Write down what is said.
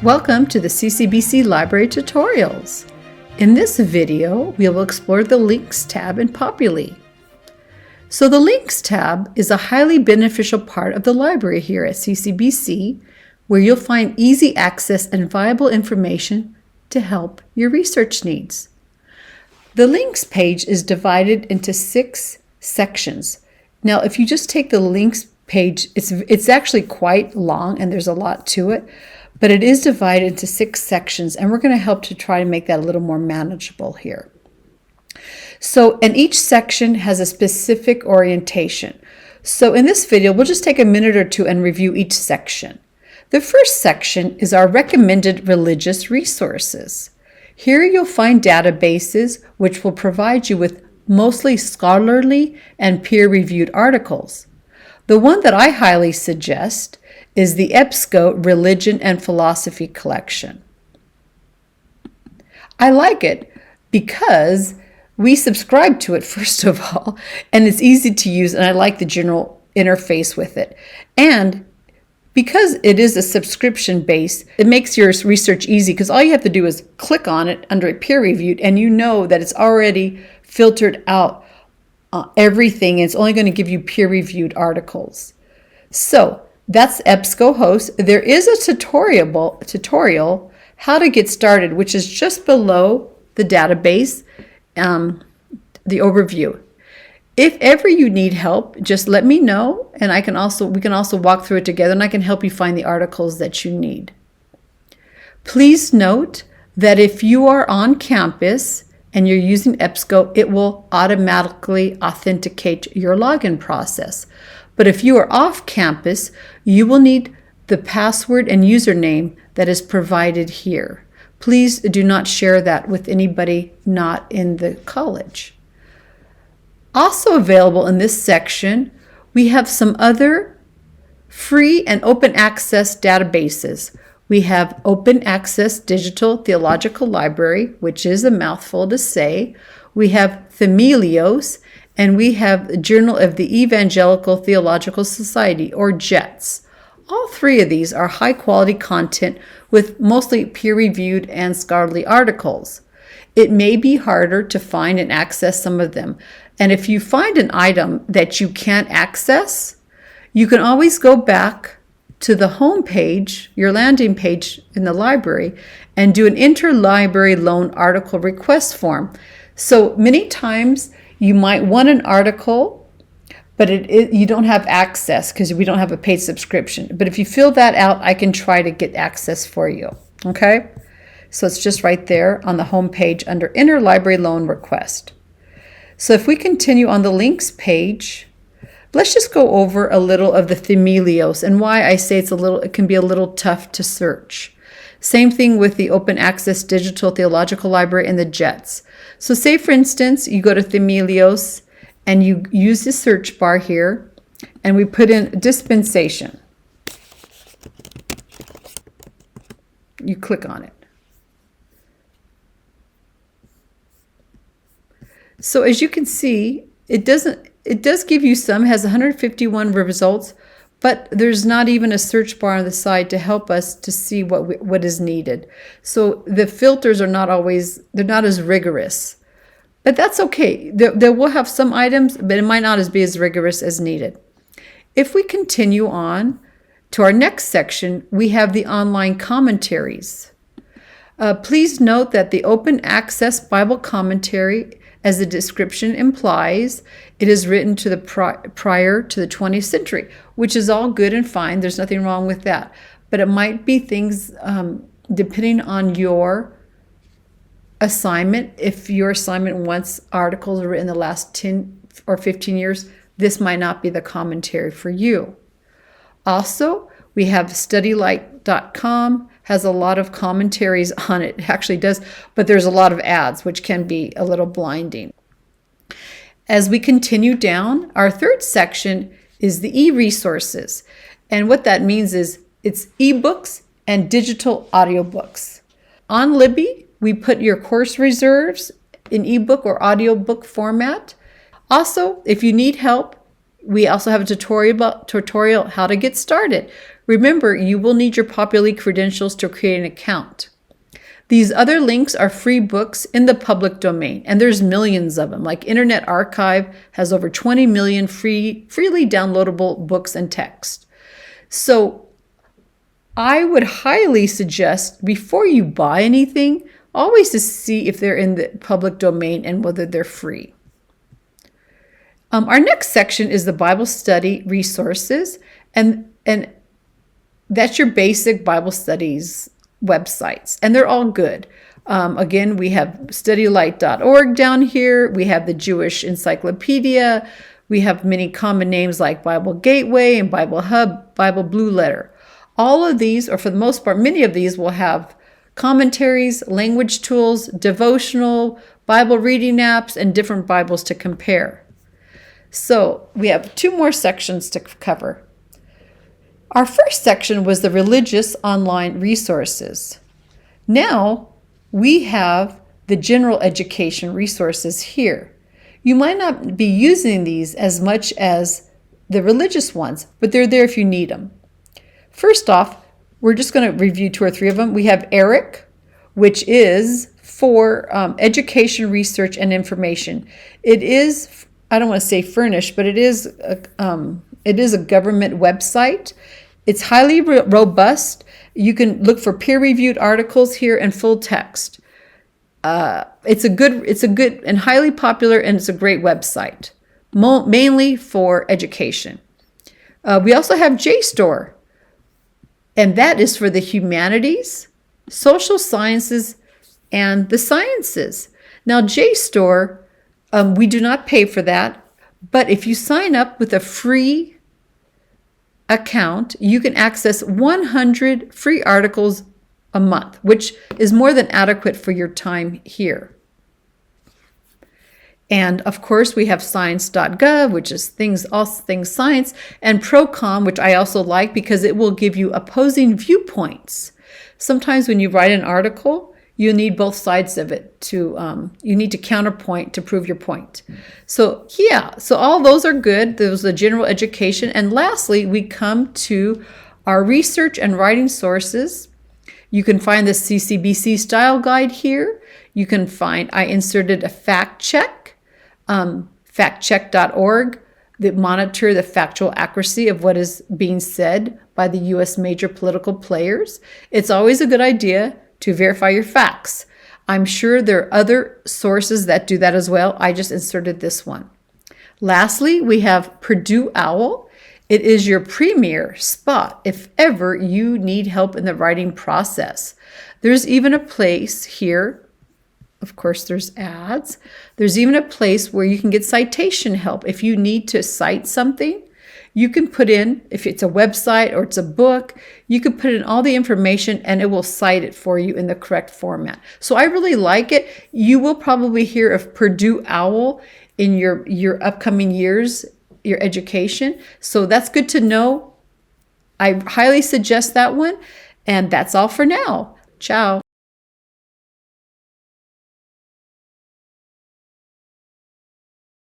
Welcome to the CCBC Library Tutorials. In this video, we will explore the Links tab in Populi. So the Links tab is a highly beneficial part of the library here at CCBC, where you'll find easy access and viable information to help your research needs. The Links page is divided into 6 sections. Now, if you just take the Links page, it's actually quite long and there's a lot to it, but it is divided into 6 sections, and we're going to help to try to make that a little more manageable here. So, and each section has a specific orientation. So in this video, we'll just take a minute or two and review each section. The first section is our recommended religious resources. Here you'll find databases which will provide you with mostly scholarly and peer-reviewed articles. The one that I highly suggest is the EBSCO Religion and Philosophy Collection. I like it because we subscribe to it, first of all, and it's easy to use, and I like the general interface with it. And because it is a subscription base, it makes your research easy because all you have to do is click on it under a peer reviewed, and you know that it's already filtered out everything. And it's only going to give you peer reviewed articles. So that's EBSCO host. There is a tutorial how to get started, which is just below the database, the overview. If ever you need help, just let me know, and we can also walk through it together, and I can help you find the articles that you need. Please note that if you are on campus and you're using EBSCO, it will automatically authenticate your login process. But if you are off campus, you will need the password and username that is provided here. Please do not share that with anybody not in the college. Also available in this section, we have some other free and open access databases. We have Open Access Digital Theological Library, which is a mouthful to say. We have Themelios, and we have the Journal of the Evangelical Theological Society, or JETS. All 3 of these are high quality content with mostly peer-reviewed and scholarly articles. It may be harder to find and access some of them. And if you find an item that you can't access, you can always go back to the home page, your landing page in the library, and do an interlibrary loan article request form. So many times you might want an article, but you don't have access because we don't have a paid subscription. But if you fill that out, I can try to get access for you. Okay? So it's just right there on the home page under Interlibrary Loan Request. So if we continue on the links page, let's just go over a little of the Themelios and why I say it can be a little tough to search. Same thing with the Open Access Digital Theological Library and the JETS. So say, for instance, you go to Themelios and you use the search bar here, and we put in dispensation. You click on it. So as you can see, it does give you some, has 151 results, but there's not even a search bar on the side to help us to see what is needed. So the filters are they're not as rigorous. But that's okay. There will have some items, but it might not be as rigorous as needed. If we continue on to our next section, we have the online commentaries. Please note that the Open Access Bible Commentary, as the description implies, it is written to the prior to the 20th century, which is all good and fine. There's nothing wrong with that. But it might be things, depending on your assignment. If your assignment wants articles written in the last 10 or 15 years, this might not be the commentary for you. Also, we have studylight.com, has a lot of commentaries on it. It actually does, but there's a lot of ads, which can be a little blinding. As we continue down, our third section is the e-resources. And what that means is it's ebooks and digital audiobooks. On Libby, we put your course reserves in ebook or audiobook format. Also, if you need help, we also have a tutorial how to get started. Remember, you will need your Populi credentials to create an account. These other links are free books in the public domain, and there's millions of them. Like Internet Archive has over 20 million freely downloadable books and text. So I would highly suggest, before you buy anything, always to see if they're in the public domain and whether they're free. Our next section is the Bible study resources, and that's your basic Bible studies websites, and they're all good. Again, we have studylight.org down here. We have the Jewish Encyclopedia. We have many common names like Bible Gateway and Bible Hub, Bible Blue Letter. All of these, or for the most part, many of these will have commentaries, language tools, devotional, Bible reading apps, and different Bibles to compare. So we have 2 more sections to cover. Our first section was the religious online resources. Now we have the general education resources here. You might not be using these as much as the religious ones, but they're there if you need them. First off, we're just going to review 2 or 3 of them. We have ERIC, which is for education, research, and information. It is, I don't want to say furnished, but it is a government website. It's highly robust. You can look for peer-reviewed articles here and full text. It's a good and highly popular, and it's a great website, mainly for education. We also have JSTOR, and that is for the humanities, social sciences, and the sciences. Now, JSTOR, we do not pay for that, but if you sign up with a free account, you can access 100 free articles a month, which is more than adequate for your time here. And of course, we have science.gov, which is all things science, and Procom, which I also like because it will give you opposing viewpoints. Sometimes when you write an article, you need both sides of it you need to counterpoint to prove your point. So all those are good. Those are general education. And lastly, we come to our research and writing sources. You can find the CCBC style guide here. You can find, I inserted a fact check, factcheck.org, that monitor the factual accuracy of what is being said by the U.S. major political players. It's always a good idea to verify your facts. I'm sure there are other sources that do that as well. I just inserted this one. Lastly, we have Purdue OWL. It is your premier spot if ever you need help in the writing process. There's even a place here, of course there's ads, there's even a place where you can get citation help. If you need to cite something, you can put in, if it's a website or it's a book, you can put in all the information and it will cite it for you in the correct format. So I really like it. You will probably hear of Purdue OWL in your upcoming years, your education. So that's good to know. I highly suggest that one. And that's all for now. Ciao.